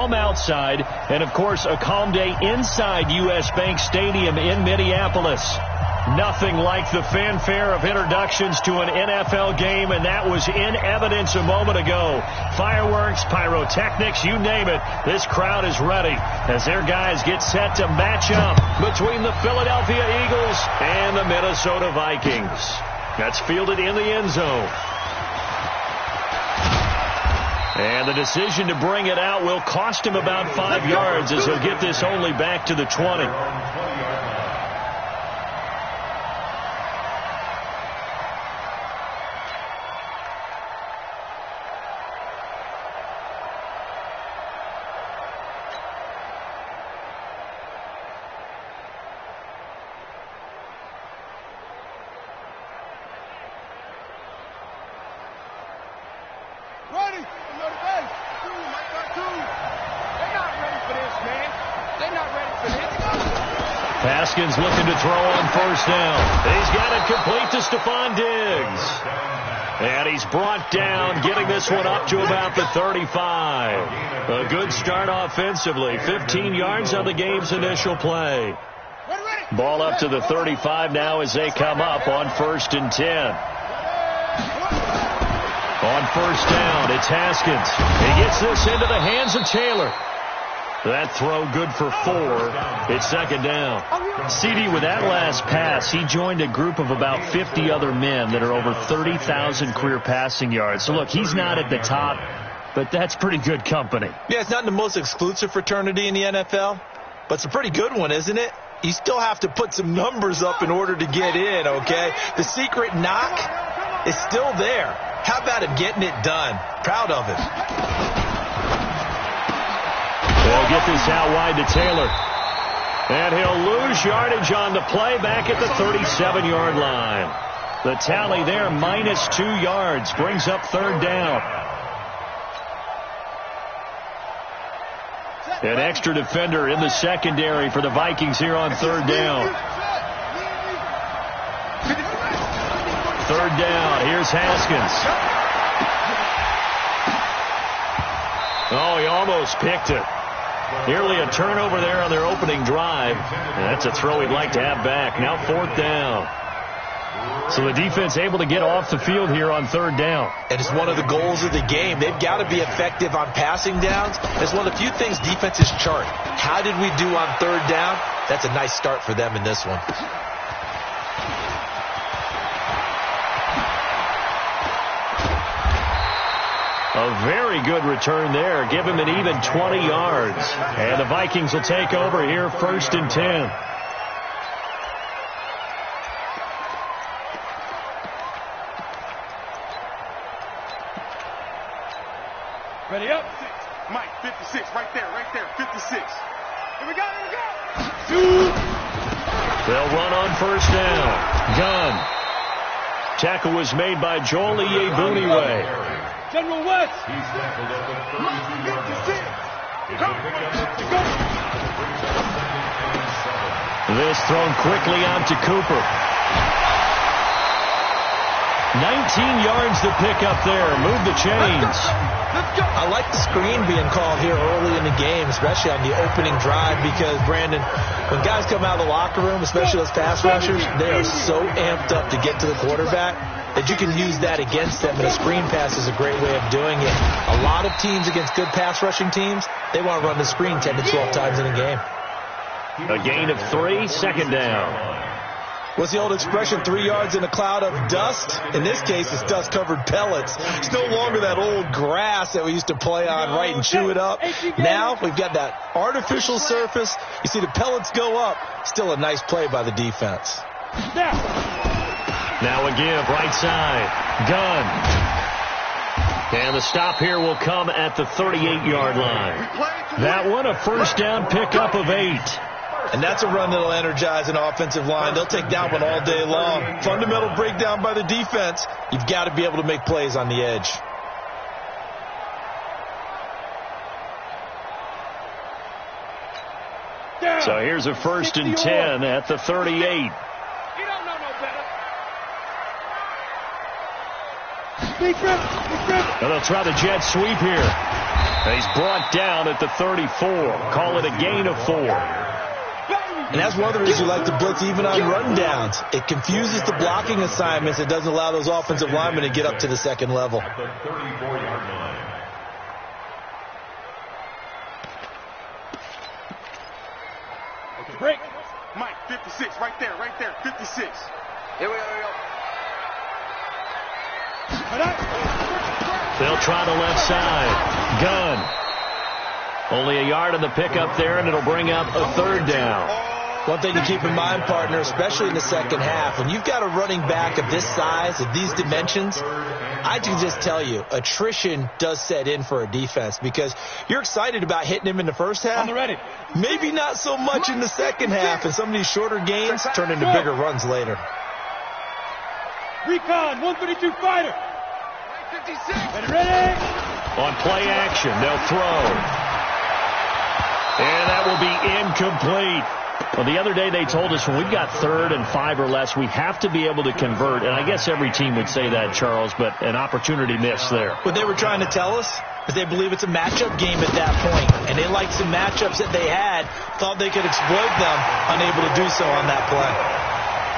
calm outside, and of course a calm day inside U.S. Bank Stadium in Minneapolis. Nothing like the fanfare of introductions to an NFL game, and that was in evidence a moment ago. Fireworks, pyrotechnics, you name it. This crowd is ready as their guys get set to match up between the Philadelphia Eagles and the Minnesota Vikings. That's fielded in the end zone. And the decision to bring it out will cost him about 5 yards as he'll get this only back to the 20. Haskins looking to throw on first down. He's got it complete to Stephon Diggs. And he's brought down, getting this one up to about the 35. A good start offensively. 15 yards on the game's initial play. Ball up to the 35 now as they come up on 1st and 10. On first down, it's Haskins. He gets this into the hands of Taylor. That throw good for 4. It's 2nd down. CD, with that last pass, he joined a group of about 50 other men that are over 30,000 career passing yards. So, look, he's not at the top, but that's pretty good company. Yeah, it's not the most exclusive fraternity in the NFL, but it's a pretty good one, isn't it? You still have to put some numbers up in order to get in, okay? The secret knock is still there. How about him getting it done? Proud of him. They'll get this out wide to Taylor. And he'll lose yardage on the play back at the 37-yard line. The tally there, -2 yards, brings up 3rd down. An extra defender in the secondary for the Vikings here on 3rd down. 3rd down, here's Haskins. Oh, he almost picked it. Nearly a turnover there on their opening drive. And that's a throw he'd like to have back. Now 4th down. So the defense able to get off the field here on 3rd down. And it's one of the goals of the game. They've got to be effective on passing downs. It's one of the few things defenses chart. How did we do on 3rd down? That's a nice start for them in this one. A very good return there. Give him an even 20 yards. And the Vikings will take over here 1st and 10. Ready up. Mike, 56, right there, 56. Here we go. They'll run on 1st down. Gunn. Tackle was made by Joel Iyiegbuniwe. General West. This thrown quickly out to Cooper. 19 yards to pick up there. Move the chains. I like the screen being called here early in the game, especially on the opening drive, because, Brandon, when guys come out of the locker room, especially those pass rushers, they are so amped up to get to the quarterback that you can use that against them, and a screen pass is a great way of doing it. A lot of teams against good pass rushing teams, they want to run the screen 10 to 12 times in a game. A gain of 3, 2nd down. What's the old expression, 3 yards in a cloud of dust? In this case, it's dust-covered pellets. It's no longer that old grass that we used to play on, right, and chew it up. Now we've got that artificial surface. You see the pellets go up. Still a nice play by the defense. Now a give, right side. Gunn. And the stop here will come at the 38-yard line. That one, a 1st down pickup of 8. And that's a run that'll energize an offensive line. They'll take that one all day long. Fundamental breakdown by the defense. You've got to be able to make plays on the edge. So here's a 1st and 10 at the 38. You don't know no better. And they'll try the jet sweep here. He's brought down at the 34. Call it a gain of 4. And that's one of the reasons you like to blitz even on run downs. It confuses the blocking assignments. It doesn't allow those offensive linemen to get up to the second level. Break. Mike, 56, right there, 56. Here we go. They'll try the left side. Gunn. Only a yard on the pickup there, and it'll bring up a third down. One thing to keep in mind, partner, especially in the second half, when you've got a running back of this size, of these dimensions, I can just tell you, attrition does set in for a defense because you're excited about hitting him in the first half. Maybe not so much in the second half, and some of these shorter gains turn into bigger runs later. Recon, 132 fighter. 56. Ready. On play action, they'll throw. And that will be incomplete. Well, the other day they told us when we've got 3rd and 5 or less, we have to be able to convert. And I guess every team would say that, Charles, but an opportunity missed there. What they were trying to tell us is they believe it's a matchup game at that point. And they liked some matchups that they had, thought they could exploit them, unable to do so on that play.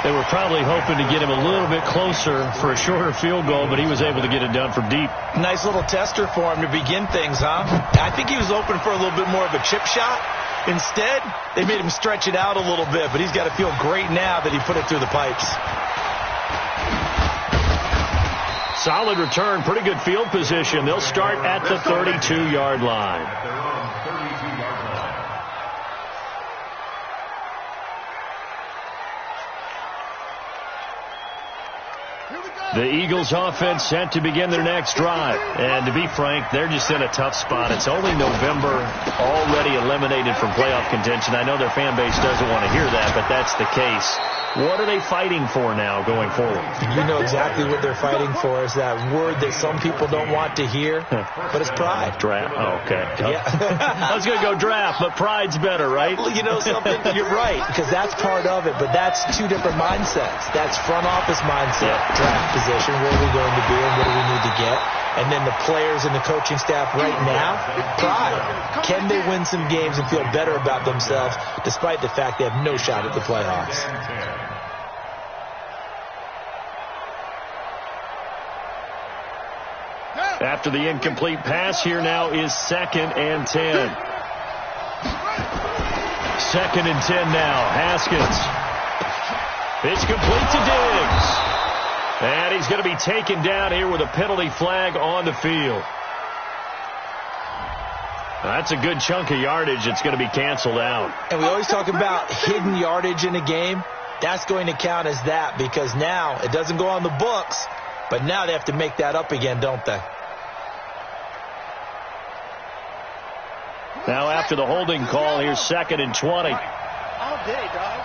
They were probably hoping to get him a little bit closer for a shorter field goal, but he was able to get it done from deep. Nice little tester for him to begin things, huh? I think he was open for a little bit more of a chip shot. Instead, they made him stretch it out a little bit, but he's got to feel great now that he put it through the pipes. Solid return, pretty good field position. They'll start at the 32-yard line. The Eagles offense set to begin their next drive. And to be frank, they're just in a tough spot. It's only November, already eliminated from playoff contention. I know their fan base doesn't want to hear that, but that's the case. What are they fighting for now going forward? You know exactly what they're fighting for. Is that word that some people don't want to hear, but it's pride. Draft. Oh, okay. Yeah. I was going to go draft, but pride's better, right? Well, you know something? You're right, because that's part of it, but that's two different mindsets. That's front office mindset, draft position, where are we going to be and what do we need to get? And then the players and the coaching staff right now, pride. Can they win some games and feel better about themselves despite the fact they have no shot at the playoffs? After the incomplete pass, here now is 2nd and 10. 2nd and 10 now. Haskins. It's complete to Diggs. And he's going to be taken down here with a penalty flag on the field. That's a good chunk of yardage. It's going to be canceled out. And we always talk about hidden yardage in a game. That's going to count as that because now it doesn't go on the books, but now they have to make that up again, don't they? Now after the holding call, here's 2nd and 20. All day, dog.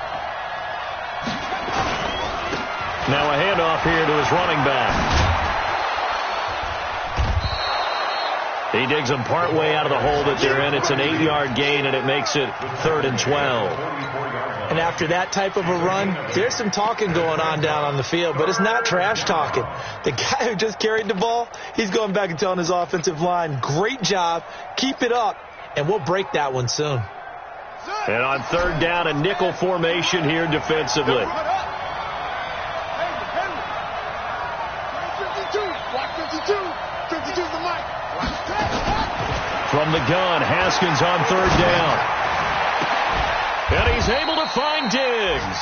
Now a handoff here to his running back. He digs them partway out of the hole that they're in. It's an 8-yard gain, and it makes it 3rd and 12. And after that type of a run, there's some talking going on down on the field, but it's not trash talking. The guy who just carried the ball, he's going back and telling his offensive line, great job, keep it up, and we'll break that one soon. And on 3rd down, a nickel formation here defensively. From the gun, Haskins on 3rd down. And he's able to find Diggs.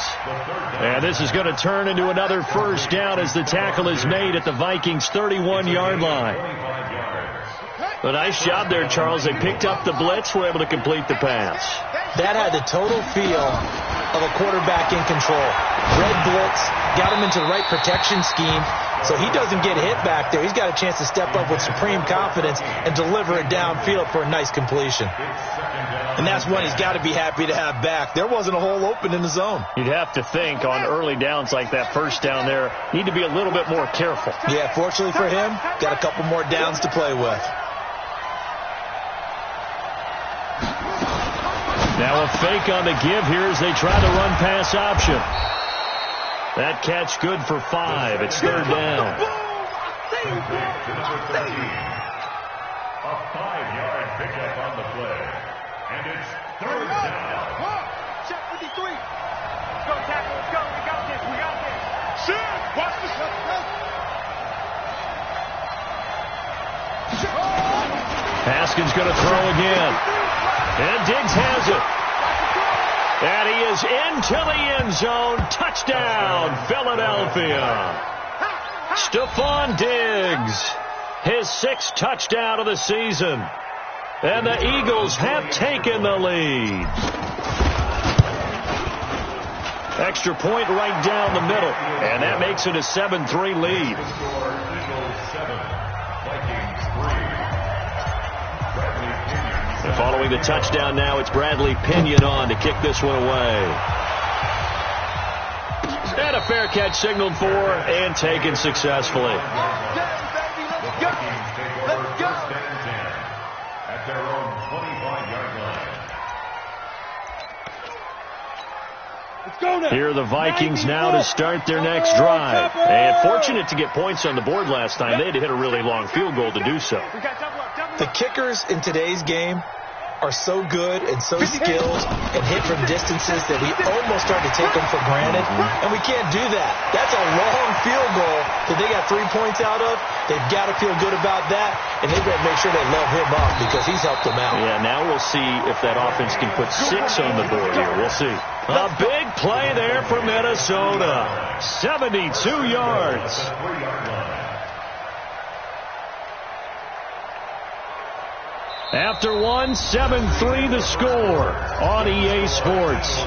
And this is going to turn into another 1st down as the tackle is made at the Vikings' 31-yard line. A nice job there, Charles. They picked up the blitz, were able to complete the pass. That had the total feel of a quarterback in control. Red blitz, got him into the right protection scheme, so he doesn't get hit back there. He's got a chance to step up with supreme confidence and deliver it downfield for a nice completion. And that's one he's got to be happy to have back. There wasn't a hole open in the zone. You'd have to think on early downs like that 1st down there, need to be a little bit more careful. Yeah, fortunately for him, got a couple more downs to play with. Now a fake on the give here as they try the run-pass option. That catch good for 5. It's 3rd down. A 5-yard picked up on the play. And it's third down. Check 53. Go, tackle. Let's go. We got this. We got this. Shit. Watch the shot. Haskins going to throw again. And Diggs has it. And he is into the end zone. Touchdown, Philadelphia. Stephon Diggs, his 6th touchdown of the season. And the Eagles have taken the lead. Extra point right down the middle. And that makes it a 7-3 lead. And following the touchdown now, it's Bradley Pinion on to kick this one away. And a fair catch signaled for and taken successfully. The Vikings take over first and 10 at their own 25-yard line. Let's go now. Here are the Vikings now to start their next drive. And fortunate to get points on the board last time. They had to hit a really long field goal to do so. The kickers in today's game are so good and so skilled and hit from distances that we almost start to take them for granted, and we can't do that. That's a long field goal that they got 3 points out of. They've got to feel good about that, and they've got to make sure they love him up because he's helped them out. Yeah, now we'll see if that offense can put 6 on the board here. We'll see. A big play there for Minnesota. 72 yards. After one, 7-3 the score on EA Sports.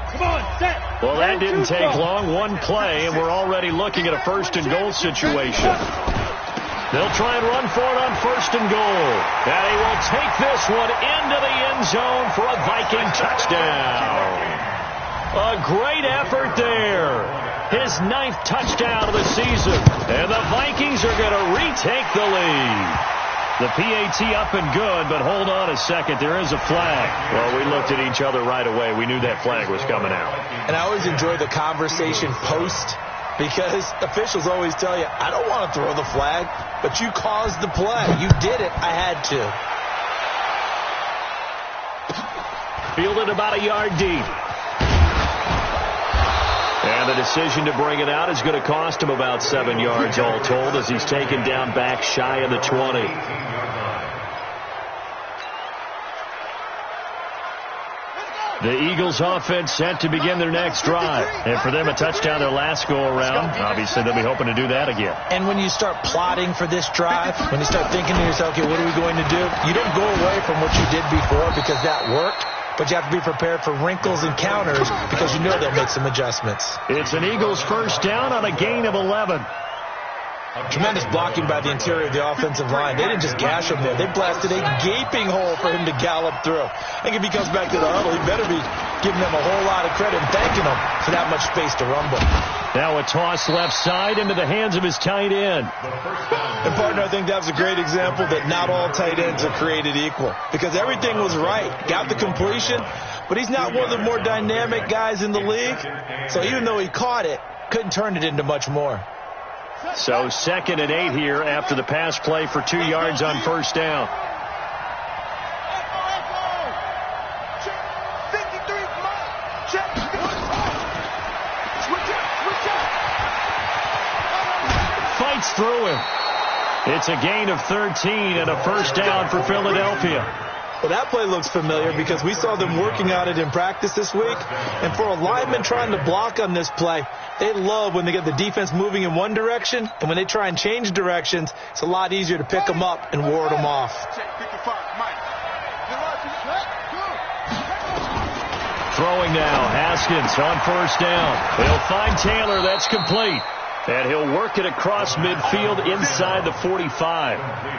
Come on, set. Well, that didn't take long. One play, and we're already looking at a first and goal situation. They'll try and run for it on first and goal. And he will take this one into the end zone for a Viking touchdown. A great effort there. His 9th touchdown of the season. And the Vikings are going to retake the lead. The PAT up and good, but hold on a second. There is a flag. Well, we looked at each other right away. We knew that flag was coming out. And I always enjoy the conversation post because officials always tell you, I don't want to throw the flag, but you caused the play. You did it. I had to. Fielded about a yard deep. And the decision to bring it out is going to cost him about 7 yards all told as he's taken down back shy of the 20. The Eagles offense set to begin their next drive. And for them, a touchdown their last go-around. Obviously, they'll be hoping to do that again. And when you start plotting for this drive, when you start thinking to yourself, okay, what are we going to do? You don't go away from what you did before because that worked. But you have to be prepared for wrinkles and counters because you know they'll make some adjustments. It's an Eagles first down on a gain of 11. Tremendous blocking by the interior of the offensive line. They didn't just gash him there. They blasted a gaping hole for him to gallop through. I think if he comes back to the huddle, he better be giving them a whole lot of credit and thanking them for that much space to rumble. Now a toss left side into the hands of his tight end. And, partner, I think that was a great example that not all tight ends are created equal because everything was right. Got the completion, but he's not one of the more dynamic guys in the league. So even though he caught it, couldn't turn it into much more. So 2nd and 8 here after the pass play for 2 yards on first down. Fights through him. It's a gain of 13 and a first down for Philadelphia. Well, that play looks familiar because we saw them working on it in practice this week. And for a lineman trying to block on this play, they love when they get the defense moving in one direction. And when they try and change directions, it's a lot easier to pick them up and ward them off. Throwing now, Haskins on first down. He'll find Taylor. That's complete. And he'll work it across midfield inside the 45.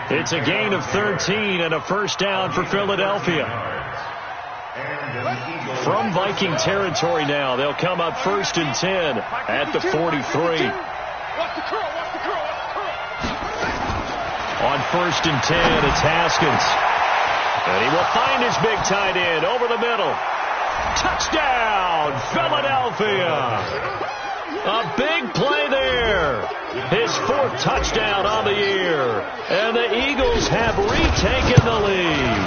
It's a gain of 13 and a first down for Philadelphia. From Viking territory now, they'll come up 1st and 10 at the 43. On 1st and 10, it's Haskins. And he will find his big tight end over the middle. Touchdown, Philadelphia! A big play there. His 4th touchdown on the year. And the Eagles have retaken the lead.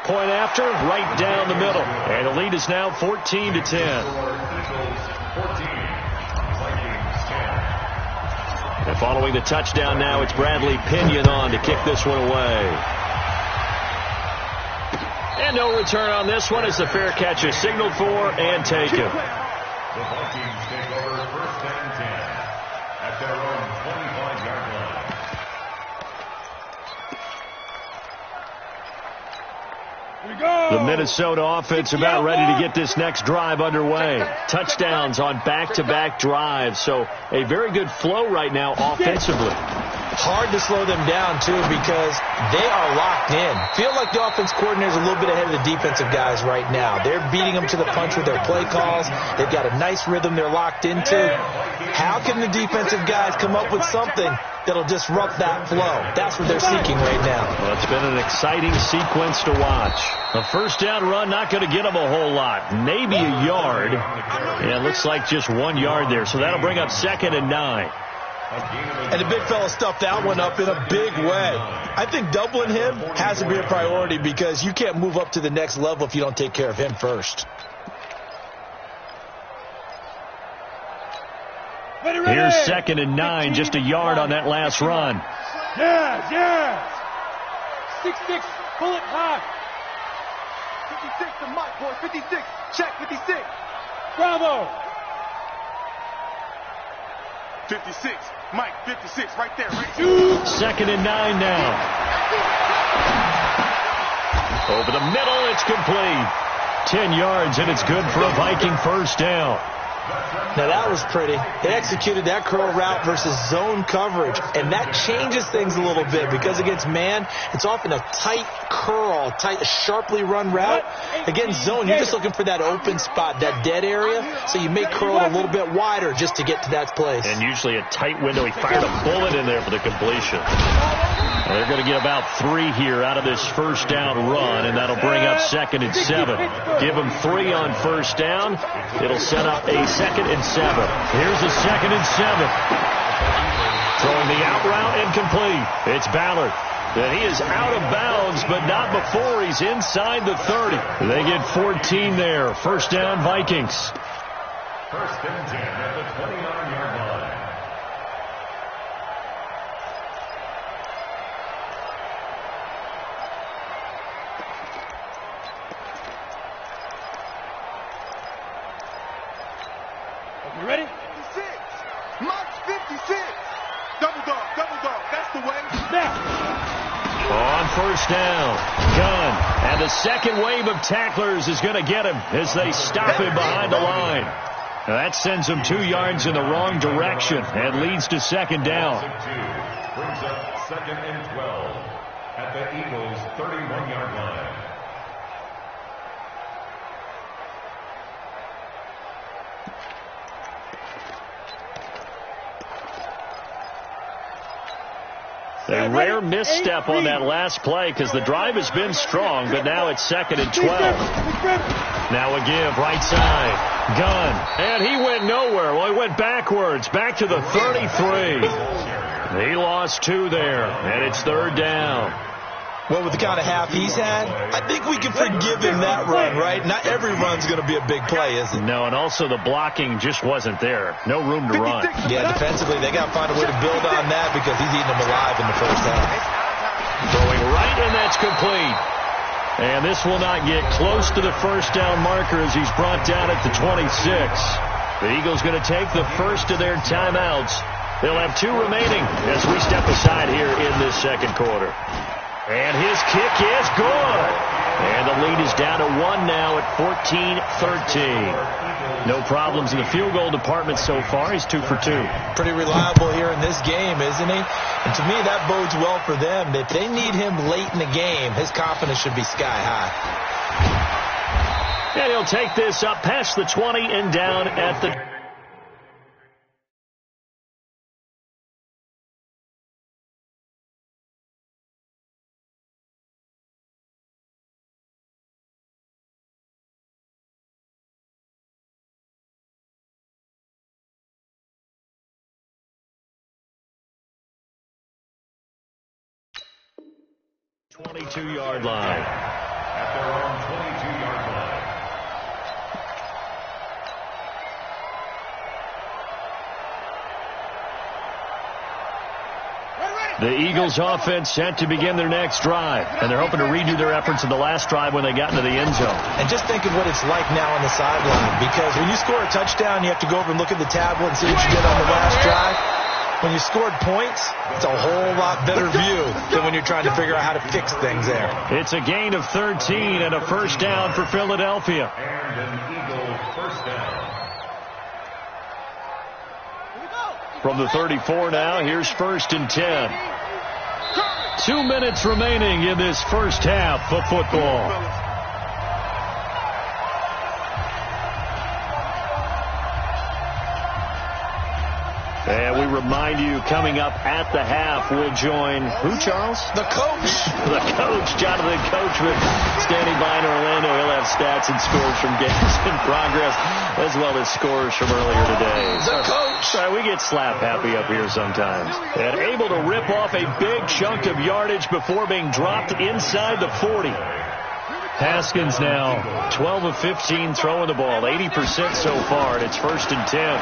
Point after, right down the middle. And the lead is now 14-10. And following the touchdown now, it's Bradley Pinion on to kick this one away. And no return on this one as the fair catch is signaled for and taken. The Vikings take over 1st and 10 at their own 25-yard line. The Minnesota offense about ready to get this next drive underway. Touchdowns on back-to-back drives, so a very good flow right now offensively. Hard to slow them down, too, because they are locked in. Feel like the offense coordinator is a little bit ahead of the defensive guys right now. They're beating them to the punch with their play calls. They've got a nice rhythm they're locked into. How can the defensive guys come up with something that'll disrupt that flow? That's what they're seeking right now. Well, it's been an exciting sequence to watch. A 1st down run, not going to get them a whole lot. Maybe a yard. And it looks like just 1 yard there. So that'll bring up 2nd and 9. And the big fella stuffed that one up in a big way. I think doubling him has to be a priority because you can't move up to the next level if you don't take care of him first. Here's 2nd and 9, just a yard on that last run. Yeah. 6-6, pull it high. 56 to Mike, boy, 56. Check, 56. Bravo. 56, Mike, 56, right there, right there. 2nd and 9 now. Over the middle, it's complete. 10 yards, and it's good for a Viking 1st down. Now that was pretty. They executed that curl route versus zone coverage, and that changes things a little bit because against man, it's often a tight curl, tight, sharply run route. Against zone, you're just looking for that open spot, that dead area, so you may curl a little bit wider just to get to that place. And usually a tight window. He fired a bullet in there for the completion. Well, they're going to get about 3 here out of this 1st down run, and that'll bring up 2nd and 7. Give them 3 on 1st down. It'll set up a 2nd and 7. Here's a 2nd and 7. Throwing the out route incomplete. It's Ballard. And he is out of bounds, but not before he's inside the 30. They get 14 there. 1st down, Vikings. 1st and 10 at the 29-yard line. You ready? 56. Mike's 56. Double dog. That's the way. Now. On 1st down, Gunn. And the second wave of tacklers is going to get him as they stop him behind the line. Now that sends him 2 yards in the wrong direction and leads to 2nd down. Brings up 2nd and 12 at the Eagles' 31-yard line. A rare misstep on that last play because the drive has been strong, but now it's 2nd and 12. Now a give, right side. Gunn. And he went nowhere. Well, he went backwards, back to the 33. He lost 2 there, and it's 3rd down. Well, with the kind of half he's had, I think we can forgive him that run, right? Not every run's going to be a big play, is it? No, and also the blocking just wasn't there. No room to run. Yeah, defensively, they got to find a way to build on that because he's eating them alive in the 1st half. Throwing right, and that's complete. And this will not get close to the 1st down marker as he's brought down at the 26. The Eagles going to take the first of their timeouts. They'll have 2 remaining as we step aside here in this 2nd quarter. And his kick is good. And the lead is down to 1 now at 14-13. No problems in the field goal department so far. He's 2 for 2. Pretty reliable here in this game, isn't he? And to me, that bodes well for them. If they need him late in the game, his confidence should be sky high. And he'll take this up past the 20 and down at the 22-yard line. At their own 22-yard line. The Eagles offense set to begin their next drive, and they're hoping to redo their efforts in the last drive when they got into the end zone. And just think of what it's like now on the sideline, because when you score a touchdown, you have to go over and look at the tablet and see what you did on the last drive. When you scored points, it's a whole lot better view than when you're trying to figure out how to fix things there. It's a gain of 13 and a first down for Philadelphia. And an Eagle first down. From the 34 now, here's 1st and 10. 2 minutes remaining in this first half of football. And we remind you, coming up at the half, we'll join who, Charles? The coach. The coach, Jonathan Coachman, standing by in Orlando. He'll have stats and scores from games in progress, as well as scores from earlier today. The coach. Sorry, we get slap happy up here sometimes. And able to rip off a big chunk of yardage before being dropped inside the 40. Haskins now 12 of 15 throwing the ball, 80% so far, and it's 1st and 10.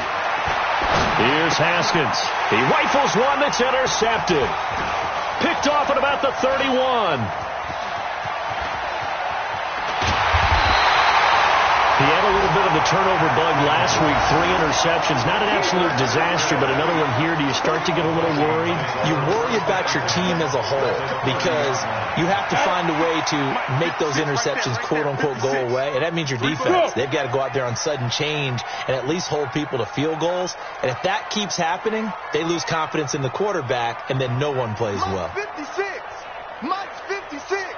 Here's Haskins. He rifles one that's intercepted. Picked off at about the 31. He had a little bit of the turnover bug last week. 3 interceptions. Not an absolute disaster, but another one here. Do you start to get a little worried? You worry about your team as a whole because you have to find a way to make those interceptions, quote-unquote, go away. And that means your defense. They've got to go out there on sudden change and at least hold people to field goals. And if that keeps happening, they lose confidence in the quarterback, and then no one plays well. Mike's 56. Mike's 56.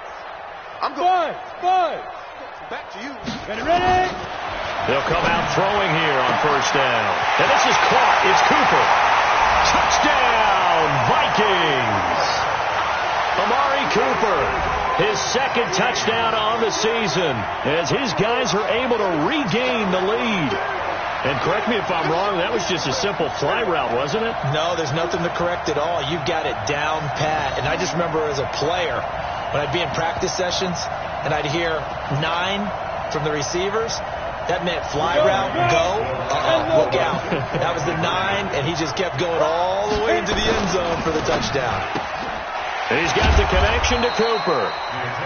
I'm going. Five. Back to you. Ready? They'll come out throwing here on 1st down. And this is caught. It's Cooper. Touchdown, Vikings. Amari Cooper, his 2nd touchdown on the season, as his guys are able to regain the lead. And correct me if I'm wrong, that was just a simple fly route, wasn't it? No, there's nothing to correct at all. You've got it down pat. And I just remember as a player, when I'd be in practice sessions, and I'd hear 9 from the receivers, that meant fly route, go, look out. That was the 9, and he just kept going all the way into the end zone for the touchdown. And he's got the connection to Cooper.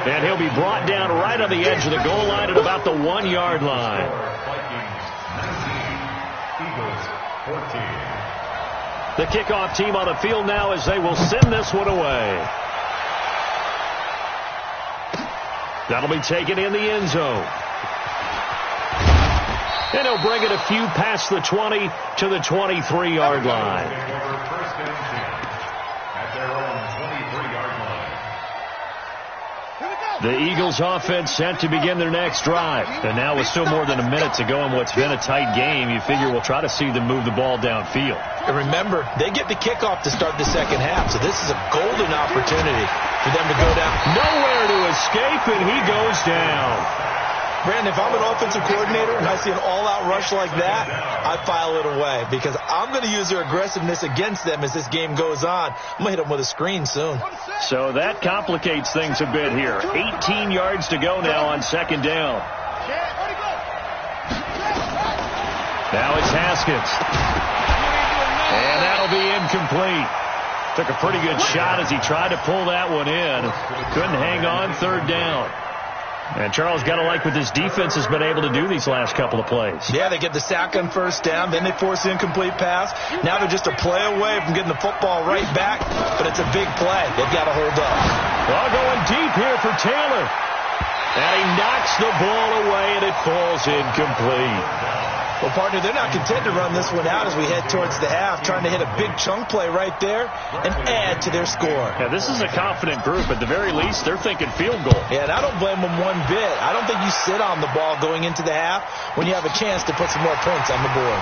And he'll be brought down right on the edge of the goal line at about the 1-yard line. Vikings 19, Eagles 14. The kickoff team on the field now as they will send this one away. That'll be taken in the end zone. And he'll bring it a few past the 20 to the 23-yard line. First and 10 at their own 23-yard line. The Eagles offense set to begin their next drive. And now with still more than a minute to go in what's been a tight game, you figure we'll try to see them move the ball downfield. And remember, they get the kickoff to start the second half, so this is a golden opportunity for them to go down. Nowhere to escape, and he goes down. Brandon, if I'm an offensive coordinator and I see an all-out rush like that, I file it away because I'm going to use their aggressiveness against them as this game goes on. I'm going to hit them with a screen soon. So that complicates things a bit here. 18 yards to go now on 2nd down. Now it's Haskins. And that'll be incomplete. Took a pretty good shot as he tried to pull that one in. Couldn't hang on 3rd down. And Charles, got to like what this defense has been able to do these last couple of plays. Yeah, they get the sack on 1st down, then they force the incomplete pass. Now they're just a play away from getting the football right back, but it's a big play. They've got to hold up. Well, going deep here for Taylor. And he knocks the ball away, and it falls incomplete. Well, partner, they're not content to run this one out as we head towards the half, trying to hit a big chunk play right there and add to their score. Yeah, this is a confident group. At the very least, they're thinking field goal. Yeah, and I don't blame them one bit. I don't think you sit on the ball going into the half when you have a chance to put some more points on the board.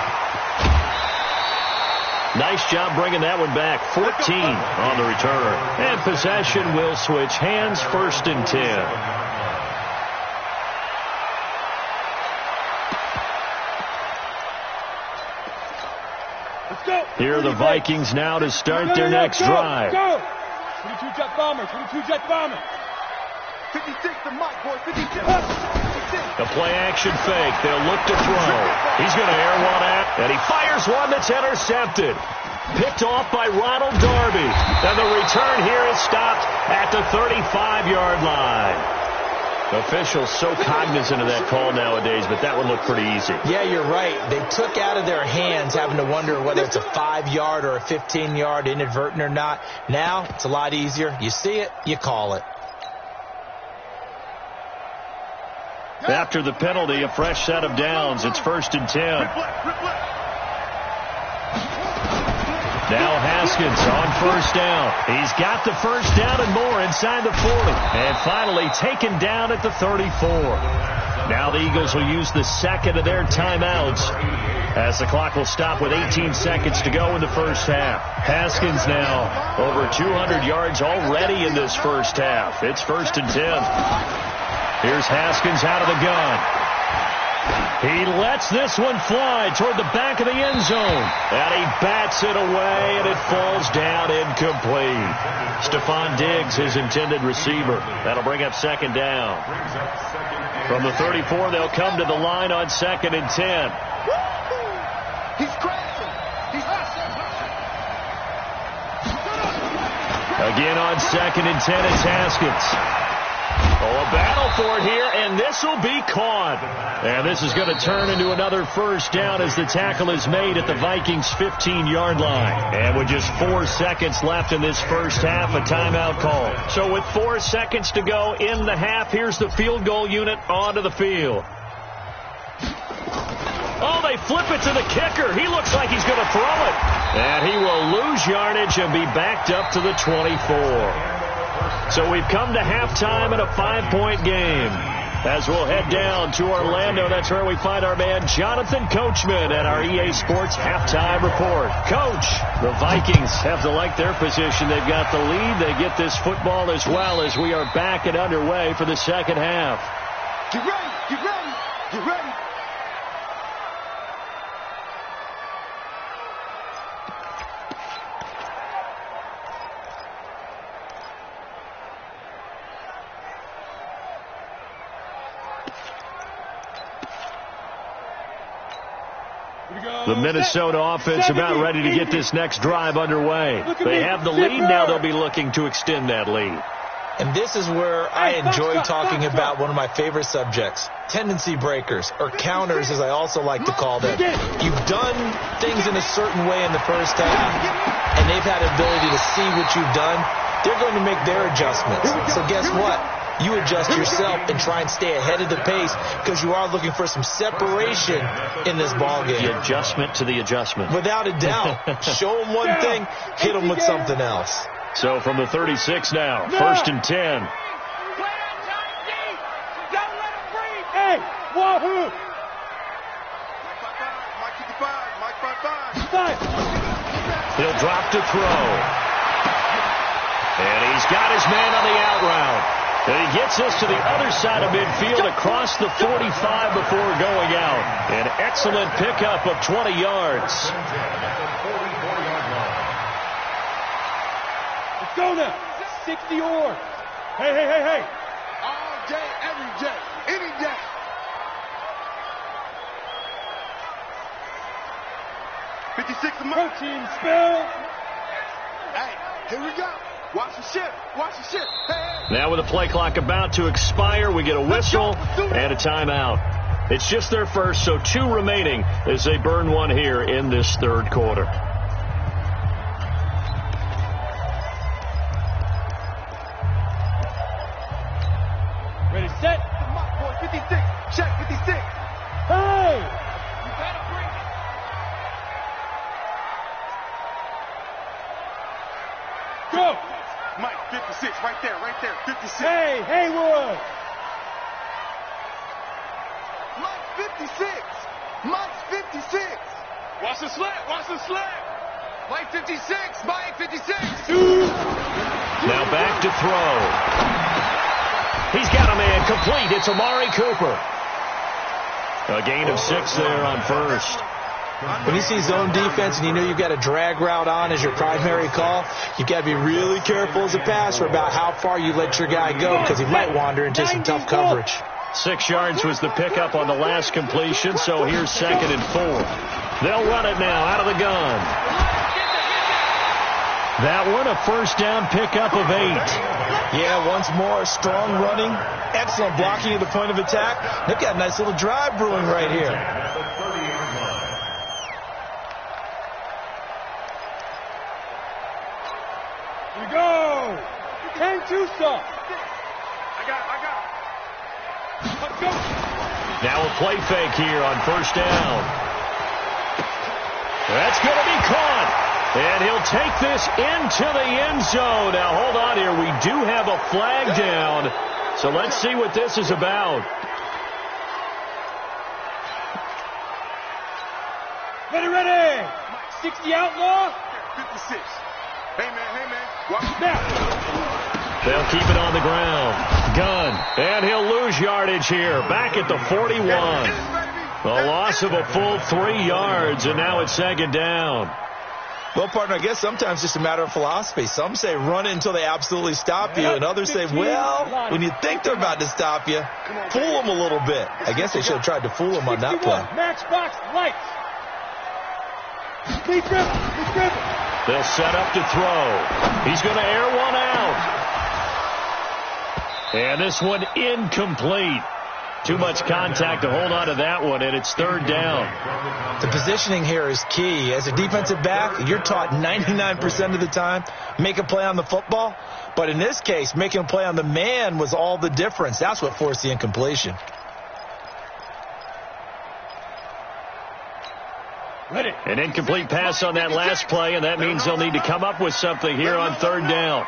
Nice job bringing that one back. 14 on the return. And possession will switch hands, 1st and 10. Here are the Vikings now to start their next drive. 22 jet bomber, 22 jet bomber. 56 to Mike, boy. 56. The play action fake. They'll look to throw. He's going to air one out, and he fires one that's intercepted. Picked off by Ronald Darby. And the return here is stopped at the 35-yard line. Officials so cognizant of that call nowadays, but that one looked pretty easy. Yeah, you're right. They took out of their hands having to wonder whether it's a 5-yard or a 15-yard, inadvertent or not. Now, it's a lot easier. You see it, you call it. After the penalty, a fresh set of downs. It's 1st and 10. Now Haskins on 1st down. He's got the 1st down and more inside the 40. And finally taken down at the 34. Now the Eagles will use the second of their timeouts as the clock will stop with 18 seconds to go in the first half. Haskins now over 200 yards already in this first half. It's 1st and 10. Here's Haskins out of the gun. He lets this one fly toward the back of the end zone. And he bats it away, and it falls down incomplete. Stephon Diggs, his intended receiver. That'll bring up 2nd down. From the 34, they'll come to the line on 2nd and 10. He's crashing. He's Again on 2nd and 10, it's Haskins. Oh, a battle for it here, and this will be caught. And this is going to turn into another 1st down as the tackle is made at the Vikings' 15-yard line. And with just 4 seconds left in this first half, a timeout call. So with 4 seconds to go in the half, here's the field goal unit onto the field. Oh, they flip it to the kicker. He looks like he's going to throw it. And he will lose yardage and be backed up to the 24. So we've come to halftime in a 5-point game. As we'll head down to Orlando, that's where we find our man Jonathan Coachman at our EA Sports Halftime Report. Coach, the Vikings have to like their position. They've got the lead. They get this football as well as we are back and underway for the second half. Get ready, get ready, get ready. The Minnesota offense about ready to get this next drive underway. They have the lead. Now they'll be looking to extend that lead. And this is where I enjoy talking about one of my favorite subjects, tendency breakers, or counters as I also like to call them. You've done things in a certain way in the first half, and they've had the ability to see what you've done. They're going to make their adjustments. So guess what? You adjust yourself and try and stay ahead of the pace because you are looking for some separation in this ballgame. The adjustment to the adjustment. Without a doubt. Show them one thing, hit them with something else. So from the 36 now, 1st and 10. Hey, wahoo! Mike 55, Mike 55. He'll drop to throw. And he's got his man on the out route. And he gets us to the other side of midfield across the 45 before going out. An excellent pickup of 20 yards. Let's go now. 60 or. Hey. All day, every day, any day. $56 a month. Protein spill. Hey, here we go. Watch the ship. Watch the ship. Hey. Now with the play clock about to expire, we get a whistle and a timeout. It's just their first, so 2 remaining as they burn one here in this third quarter. Ready, set. Boy, 56. Check 56. Hey! You better bring it. Go! Mike, 56, right there, 56. Hey, Haywood! Mike, 56. Mike's 56. Watch the slant. Mike, 56. Mike, 56. Now back to throw. He's got a man complete. It's Amari Cooper. A gain of 6 there on first. When you see zone defense and you know you've got a drag route on as your primary call, you've got to be really careful as a passer about how far you let your guy go because he might wander into some tough coverage. 6 yards was the pickup on the last completion, so here's 2nd and 4. They'll run it now out of the gun. That one a first down pickup of 8. Yeah, once more, strong running, excellent blocking at the point of attack. They've got a nice little drive brewing right here. Here we go. Hang two stuff. I got it. Let's go. Now a play fake here on first down. That's going to be caught. And he'll take this into the end zone. Now, hold on here. We do have a flag down. So let's see what this is about. Ready. 60 outlaw. 56. Hey, man. Watch Snap. They'll keep it on the ground. Gunn. And he'll lose yardage here. Back at the 41. A loss of a full 3 yards, and now it's 2nd down. Well, partner, I guess sometimes it's just a matter of philosophy. Some say run it until they absolutely stop you, and others say, well, when you think they're about to stop you, fool them a little bit. I guess they should have tried to fool them on that play. Matchbox lights. Lead dribble. They'll set up to throw. He's going to air one out. And this one incomplete. Too much contact to hold on to that one, and it's 3rd down. The positioning here is key. As a defensive back, you're taught 99% of the time, make a play on the football. But in this case, making a play on the man was all the difference. That's what forced the incompletion. Ready. An incomplete pass on that last play, and that means they'll need to come up with something here on 3rd down.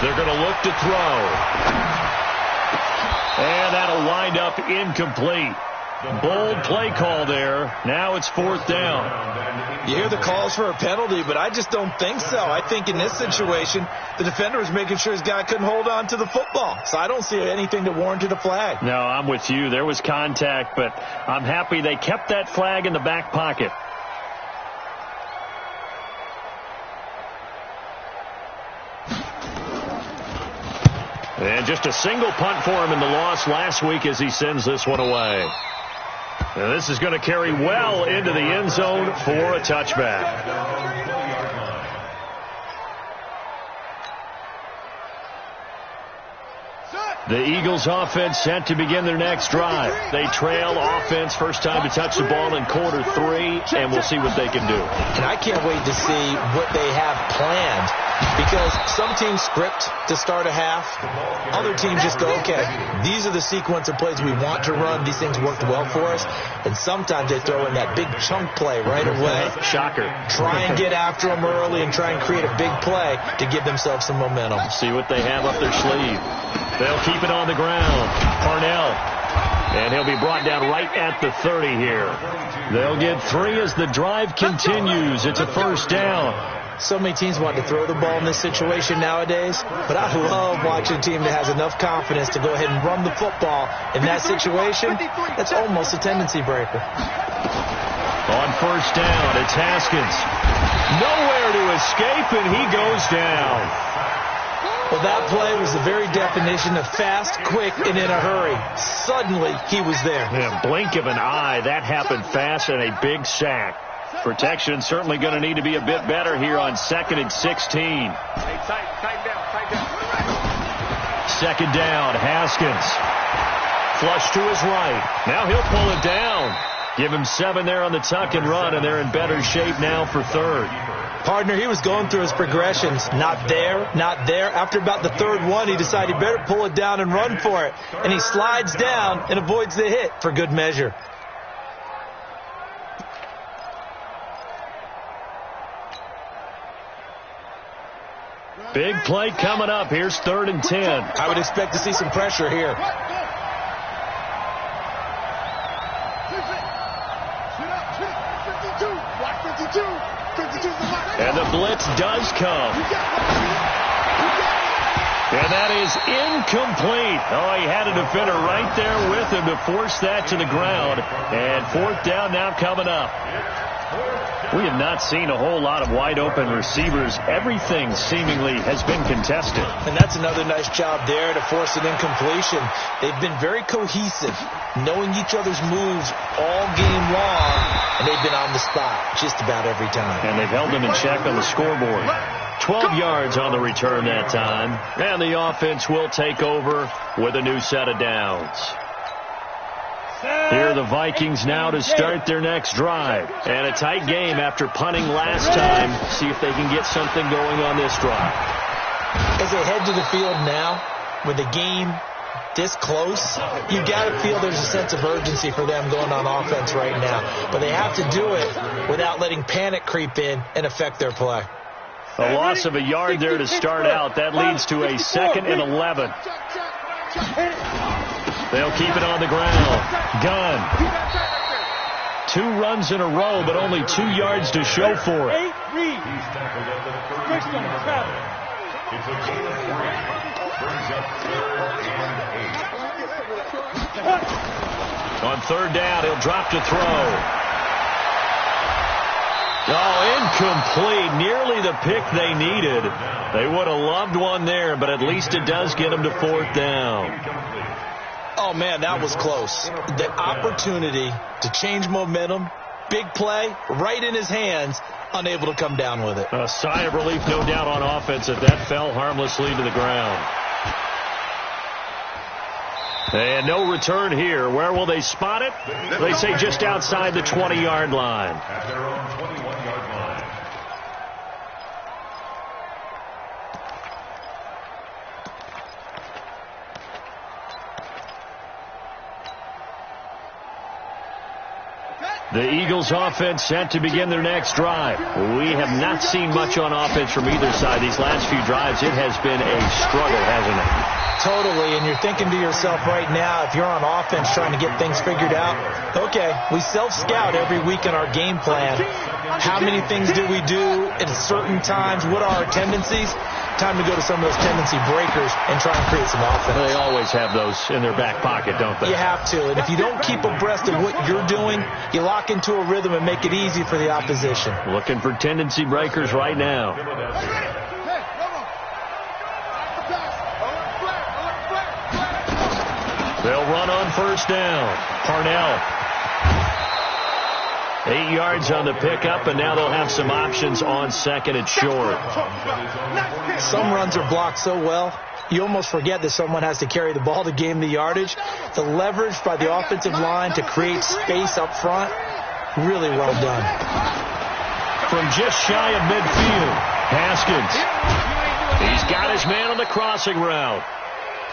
They're going to look to throw. And that'll wind up incomplete. Bold play call there. Now it's 4th down. You hear the calls for a penalty, but I just don't think so. I think in this situation, the defender was making sure his guy couldn't hold on to the football. So I don't see anything that warranted a flag. No, I'm with you. There was contact, but I'm happy they kept that flag in the back pocket. And just a single punt for him in the loss last week as he sends this one away. And this is going to carry well into the end zone for a touchback. The Eagles offense set to begin their next drive. They trail offense, first time to touch the ball in quarter 3, and we'll see what they can do. And I can't wait to see what they have planned, because some teams script to start a half. Other teams just go, okay, these are the sequence of plays we want to run. These things worked well for us. And sometimes they throw in that big chunk play right away. Shocker. Try and get after them early and try and create a big play to give themselves some momentum. See what they have up their sleeve. They'll keep it on the ground. Parnell. And he'll be brought down right at the 30 here. They'll get 3 as the drive continues. It's a first down. So many teams want to throw the ball in this situation nowadays, but I love watching a team that has enough confidence to go ahead and run the football in that situation. That's almost a tendency breaker. On first down, it's Haskins. Nowhere to escape, and he goes down. Well, that play was the very definition of fast, quick, and in a hurry. Suddenly, he was there. Yeah, blink of an eye. That happened fast and a big sack. Protection certainly going to need to be a bit better here on 2nd and 16. Hey, tighten down. 2nd down, Haskins. Flush to his right. Now he'll pull it down. Give him 7 there on the tuck and run, and they're in better shape now for 3rd. Partner, he was going through his progressions. Not there. After about the 3rd one, he decided he better pull it down and run for it. And he slides down and avoids the hit for good measure. Big play coming up. Here's 3rd and 10. I would expect to see some pressure here. And the blitz does come. And that is incomplete. Oh, he had a defender right there with him to force that to the ground. And fourth down now coming up. We have not seen a whole lot of wide-open receivers. Everything seemingly has been contested. And that's another nice job there to force an incompletion. They've been very cohesive, knowing each other's moves all game long, and they've been on the spot just about every time. And they've held them in check on the scoreboard. 12 yards on the return that time. And the offense will take over with a new set of downs. Here are the Vikings now to start their next drive. And a tight game after punting last time. See if they can get something going on this drive. As they head to the field now, with the game this close, you got to feel there's a sense of urgency for them going on offense right now. But they have to do it without letting panic creep in and affect their play. A loss of a yard there to start out. That leads to a 2nd and 11. They'll keep it on the ground. Gunn. 2 runs in a row, but only 2 yards to show for it. On third down, he'll drop to throw. Oh, incomplete. Nearly the pick they needed. They would have loved one there, but at least it does get them to fourth down. Oh, man, that was close. The opportunity to change momentum, big play, right in his hands, unable to come down with it. A sigh of relief, no doubt, on offense that fell harmlessly to the ground. And no return here. Where will they spot it? They say just outside the 20-yard line. At their own 21-yard line. The Eagles offense set to begin their next drive. We have not seen much on offense from either side. These last few drives, it has been a struggle, hasn't it? Totally, and you're thinking to yourself right now, if you're on offense trying to get things figured out, okay, we self-scout every week in our game plan. How many things do we do at certain times? What are our tendencies? Time to go to some of those tendency breakers and try and create some offense. They always have those in their back pocket, don't they? You have to, and if you don't keep abreast of what you're doing, you lock into a rhythm and make it easy for the opposition. Looking for tendency breakers right now. They'll run on first down. Parnell. 8 yards on the pickup, and now they'll have some options on second and short. Some runs are blocked so well, you almost forget that someone has to carry the ball to gain the yardage. The leverage by the offensive line to create space up front, really well done. From just shy of midfield, Haskins. He's got his man on the crossing route.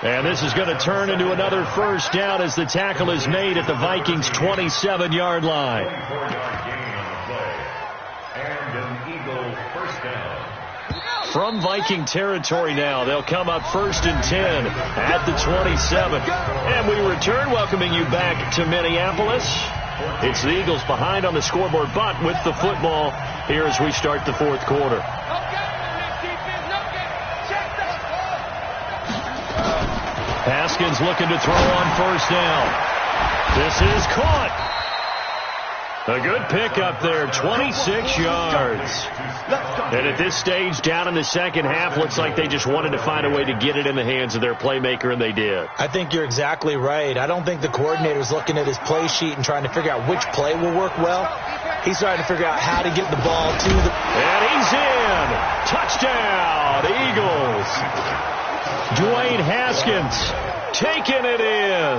And this is going to turn into another first down as the tackle is made at the Vikings' 27-yard line. From Viking territory now, they'll come up 1st and 10 at the 27. And we return, welcoming you back to Minneapolis. It's the Eagles behind on the scoreboard, but with the football here as we start the fourth quarter. Haskins looking to throw on first down. This is caught. A good pickup there, 26 yards. And at this stage, down in the second half, looks like they just wanted to find a way to get it in the hands of their playmaker, and they did. I think you're exactly right. I don't think the coordinator's looking at his play sheet and trying to figure out which play will work well. He's trying to figure out how to get the ball to the... And he's in. Touchdown, Eagles. Dwayne Haskins taking it in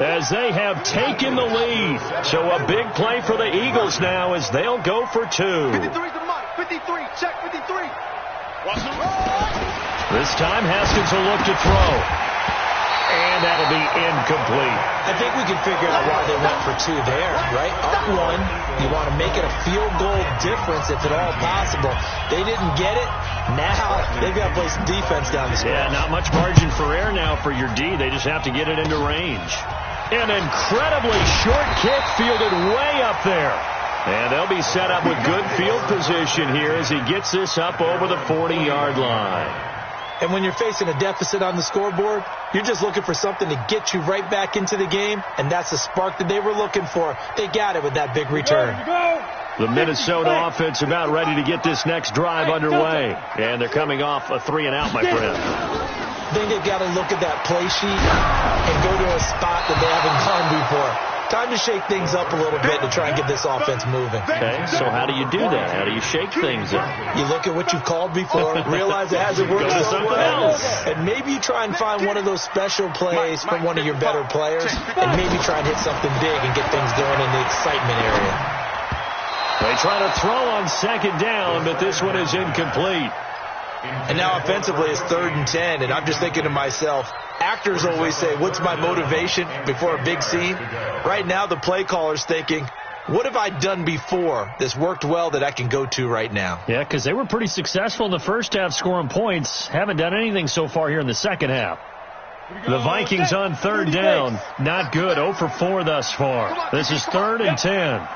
as they have taken the lead. So a big play for the Eagles now as they'll go for 2. 53's the money. 53. Check 53. This time Haskins will look to throw. And that'll be incomplete. I think we can figure out why they went for 2 there, right? Up 1, you want to make it a field goal difference if at all possible. They didn't get it. Now they've got to play some defense down the stretch. Yeah, not much margin for error now for your D. They just have to get it into range. An incredibly short kick fielded way up there. And they'll be set up with good field position here as he gets this up over the 40-yard line. And when you're facing a deficit on the scoreboard, you're just looking for something to get you right back into the game, and that's the spark that they were looking for. They got it with that big return. The Minnesota offense about ready to get this next drive underway. And they're coming off a 3-and-out, my friend. I think they've got to look at that play sheet and go to a spot that they haven't gone before. Time to shake things up a little bit to try and get this offense moving. Okay, so how do you do that? How do you shake things up? You look at what you've called before, realize it hasn't worked so well, and maybe you try and find one of those special plays from one of your better players, and maybe try and hit something big and get things going in the excitement area. They try to throw on second down, but this one is incomplete. And now offensively it's 3rd and 10, and I'm just thinking to myself, actors always say, what's my motivation before a big scene? Right now the play caller's thinking, what have I done before that's worked well that I can go to right now? Yeah, because they were pretty successful in the first half scoring points. Haven't done anything so far here in the second half. The Vikings on 3rd down. Not good. 0 for 4 thus far. This is 3rd and 10.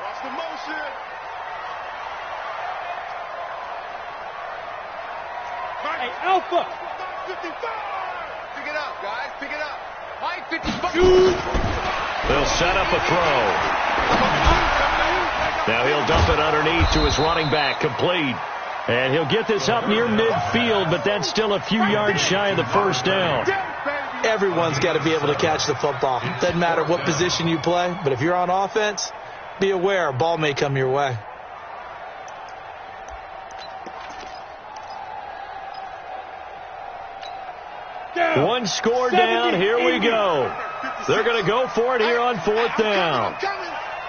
Alpha. 55. Pick it up, guys. Pick it up. Mike 55. They'll set up a throw. Now he'll dump it underneath to his running back. Complete. And he'll get this up near midfield, but that's still a few yards shy of the first down. Everyone's got to be able to catch the football. Doesn't matter what position you play, but if you're on offense, be aware a ball may come your way. One score down. Here we go. They're going to go for it here on 4th down.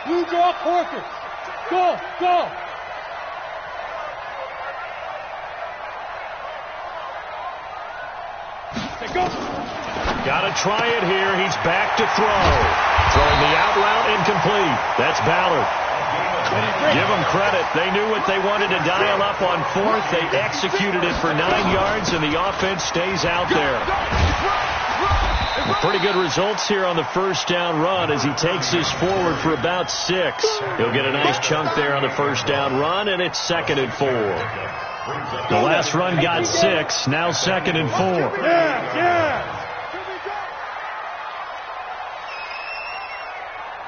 Blue draw Porker. Go, go. Got to try it here. He's back to throw. Throwing the out route incomplete. That's Ballard. Give them credit. They knew what they wanted to dial up on 4th. They executed it for 9 yards, and the offense stays out there. Pretty good results here on the first down run as he takes this forward for about 6. He'll get a nice chunk there on the first down run, and it's 2nd and 4. The last run got 6. Now 2nd and 4. Yeah.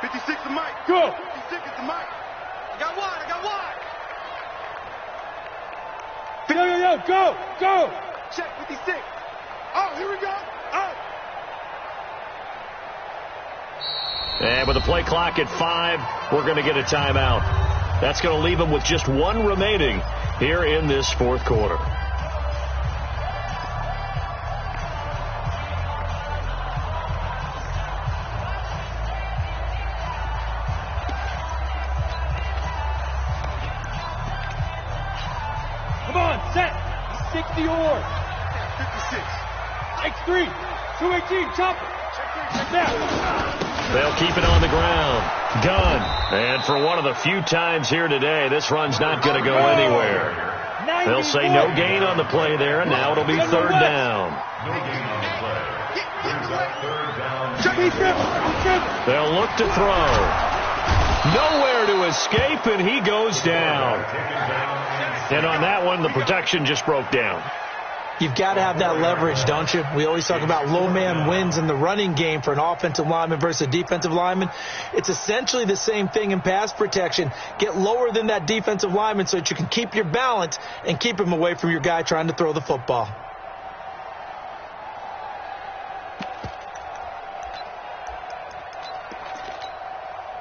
56 to Mike. Go. 56 to Mike. I got one. Go. Check 56. Oh, here we go. Oh. And with the play clock at 5, we're going to get a timeout. That's going to leave them with just 1 remaining here in this 4th quarter. Come on, set. 60 or 56. X3. 218. Chopper. Check that. They'll keep it on the ground. Gunn. And for one of the few times here today, this run's not going to go anywhere. They'll say no gain on the play there, and now it'll be 3rd down. They'll look to throw. Nowhere to escape, and he goes down. And on that one, the protection just broke down. You've got to have that leverage, don't you? We always talk about low man wins in the running game for an offensive lineman versus a defensive lineman. It's essentially the same thing in pass protection. Get lower than that defensive lineman so that you can keep your balance and keep him away from your guy trying to throw the football.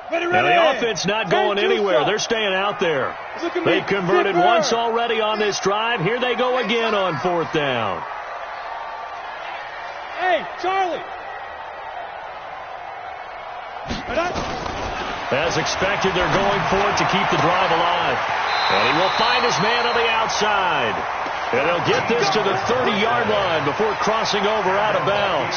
Now the offense not going anywhere. They're staying out there. They've converted once already on this drive. Here they go again on 4th down. Hey, Charlie. As expected, they're going for it to keep the drive alive. And he will find his man on the outside. And he'll get this to the 30-yard line before crossing over out of bounds.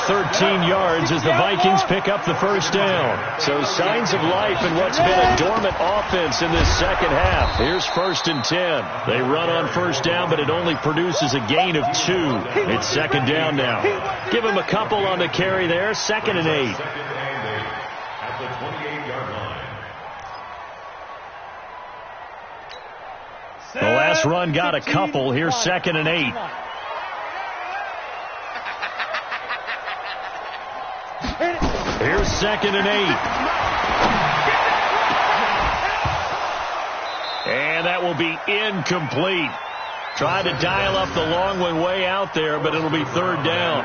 13 yards as the Vikings pick up the first down. So signs of life in what's been a dormant offense in this second half. Here's 1st and 10. They run on first down, but it only produces a gain of 2. It's 2nd down now. Give him a couple on the carry there. 2nd and 8. At the 28-yard line. The last run got a couple. Here's 2nd and 8. 2nd and 8. And that will be incomplete. Tried to dial up the long one way out there, but it'll be 3rd down.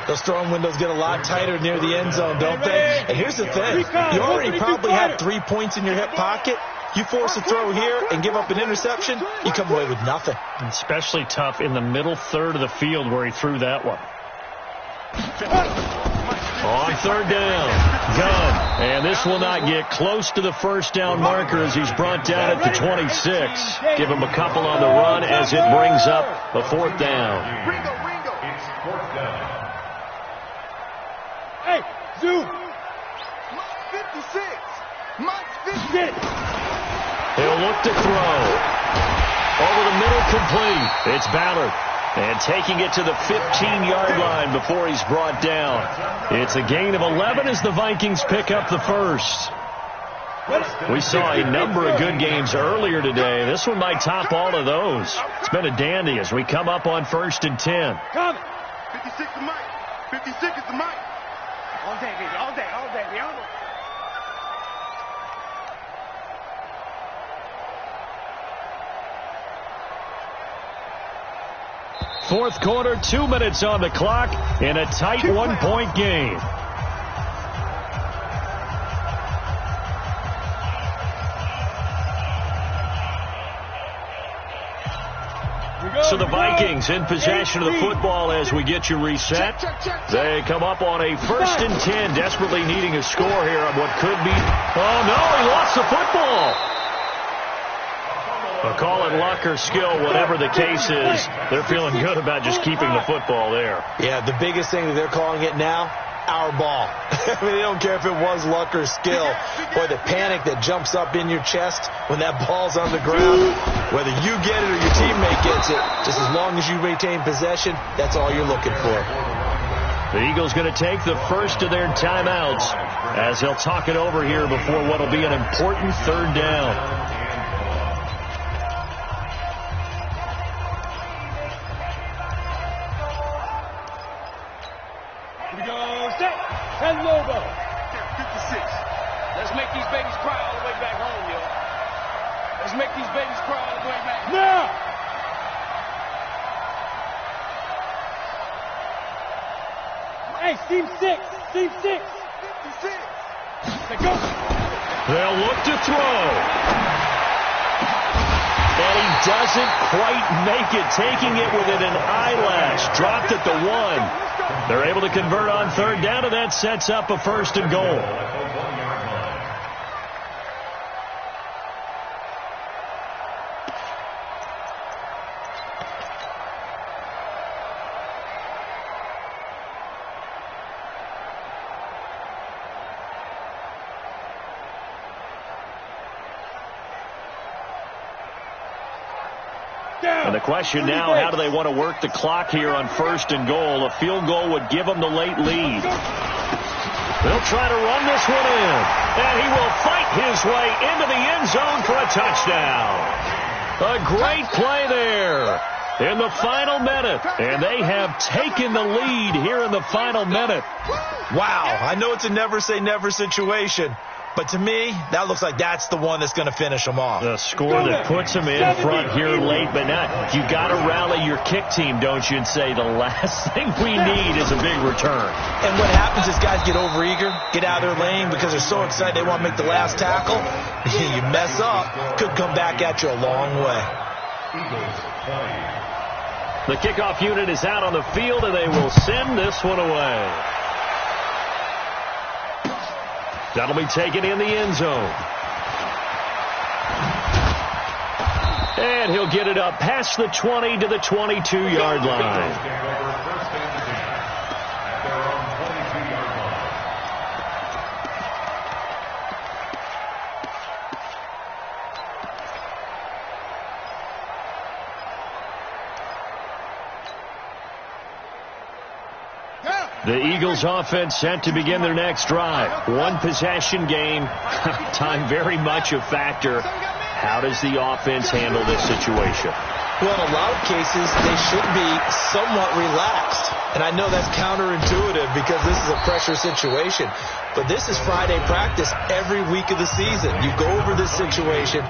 Those throwing windows get a lot tighter near the end zone, don't they? And here's the thing. You already probably have 3 points in your hip pocket. You force a throw here and give up an interception, you come away with nothing. Especially tough in the middle third of the field where he threw that one. On 3rd down, Gunn. And this will not get close to the 1st down marker as he's brought down at the 26. Give him a couple on the run as it brings up a 4th down. It's 4th down. Hey, Zoom. Mike 56. Mike 56. He'll look to throw. Over the middle, complete. It's Ballard. And taking it to the 15-yard line before he's brought down. It's a gain of 11 as the Vikings pick up the 1st. We saw a number of good games earlier today. This one might top all of those. It's been a dandy as we come up on 1st and 10. 56 is Mike. 56 is the Mike. All day, baby. All day. All day. All day. Fourth quarter, 2 minutes on the clock in a tight 1-point game. So the Vikings in possession of the football as we get you reset. They come up on a 1st and 10, desperately needing a score here on what could be. Oh, no, he lost the football. Call it luck or skill, whatever the case is. They're feeling good about just keeping the football there. Yeah, the biggest thing that they're calling it now, our ball. I mean, they don't care if it was luck or skill. Boy, the panic that jumps up in your chest when that ball's on the ground, whether you get it or your teammate gets it, just as long as you retain possession, that's all you're looking for. The Eagles going to take the first of their timeouts as they'll talk it over here before what will be an important 3rd down. And Lobo. 56. Let's make these babies cry all the way back home, yo. Let's make these babies cry all the way back home. Now! Hey, Team 6. Team 6. 56. Let's go. They'll look to throw. And he doesn't quite make it, taking it within an eyelash. Dropped at the 1. They're able to convert on 3rd down, and that sets up a 1st and goal. And the question now, how do they want to work the clock here on 1st and goal? A field goal would give them the late lead. They'll try to run this one in. And he will fight his way into the end zone for a touchdown. A great play there in the final minute. And they have taken the lead here in the final minute. Wow, I know it's a never say never situation. But to me, that looks like that's the one that's going to finish them off. The score that puts them in front here late, but not. You got to rally your kick team, don't you, and say the last thing we need is a big return. And what happens is guys get overeager, get out of their lane because they're so excited they want to make the last tackle. You mess up, could come back at you a long way. The kickoff unit is out on the field, and they will send this one away. That'll be taken in the end zone. And he'll get it up past the 20 to the 22-yard line. The Eagles offense set to begin their next drive. One possession game. Time very much a factor. How does the offense handle this situation? Well, in a lot of cases, they should be somewhat relaxed. And I know that's counterintuitive because this is a pressure situation. But this is Friday practice every week of the season. You go over this situation,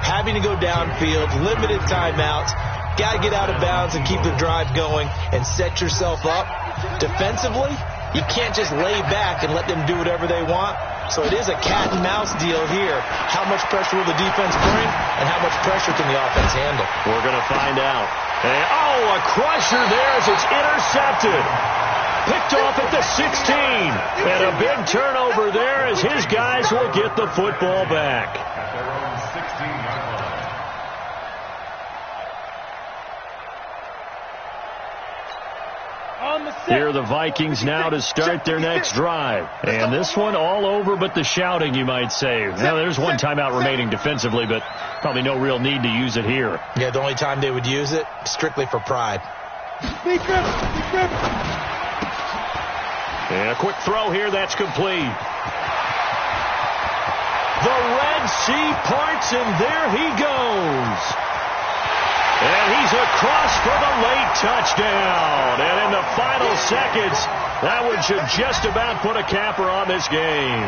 having to go downfield, limited timeouts, got to get out of bounds and keep the drive going and set yourself up. Defensively, you can't just lay back and let them do whatever they want. So it is a cat and mouse deal here. How much pressure will the defense bring, and how much pressure can the offense handle? We're going to find out. And, a crusher there as it's intercepted. Picked off at the 16. And a big turnover there as his guys will get the football back. At their own 16-yard line. Here are the Vikings now to start their next drive. And this one all over but the shouting, you might say. Now, there's one timeout remaining defensively, but probably no real need to use it here. Yeah, the only time they would use it, strictly for pride. And a quick throw here, that's complete. The Red Sea parts, and there he goes. And he's across for the late touchdown. And in the final seconds, that one should just about put a capper on this game.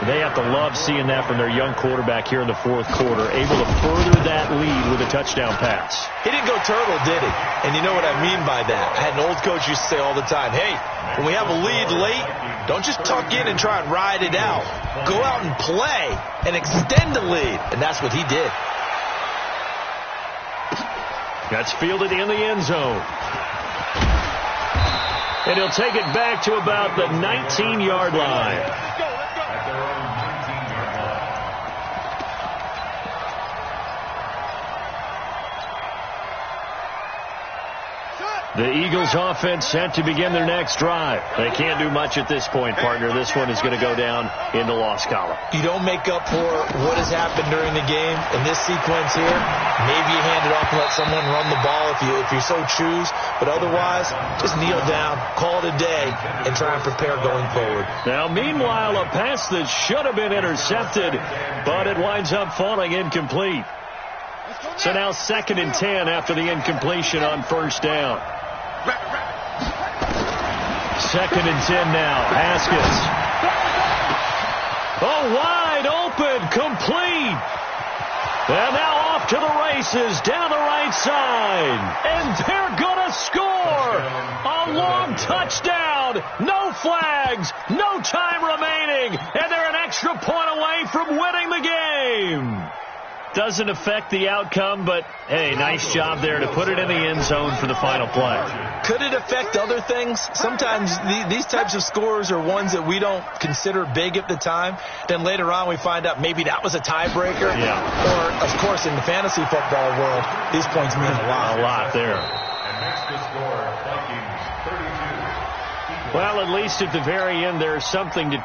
They have to love seeing that from their young quarterback here in the fourth quarter, able to further that lead with a touchdown pass. He didn't go turtle, did he? And you know what I mean by that. I had an old coach used to say all the time, hey, when we have a lead late, don't just tuck in and try and ride it out. Go out and play and extend the lead. And that's what he did. That's fielded in the end zone. And he'll take it back to about the 19-yard line. At their own 19-yard line. The Eagles offense set to begin their next drive. They can't do much at this point, partner. This one is going to go down in the loss column. You don't make up for what has happened during the game. In this sequence here, maybe you hand it off and let someone run the ball if you so choose. But otherwise, just kneel down, call it a day, and try and prepare going forward. Now, meanwhile, a pass that should have been intercepted, but it winds up falling incomplete. So now 2nd and 10 after the incompletion on first down. 2nd and 10 now. Haskins. Oh, wide open, complete. And now off to the races down the right side. And they're going to score. A long touchdown. No flags. No time remaining. And they're an extra point away from winning the game. Doesn't affect the outcome, but, hey, nice job there to put it in the end zone for the final play. Could it affect other things? Sometimes these types of scores are ones that we don't consider big at the time. Then later on we find out maybe that was a tiebreaker. Yeah. Or, of course, in the fantasy football world, these points mean a lot. A lot there. And next to score, Vikings 32. Well, at least at the very end, there's something to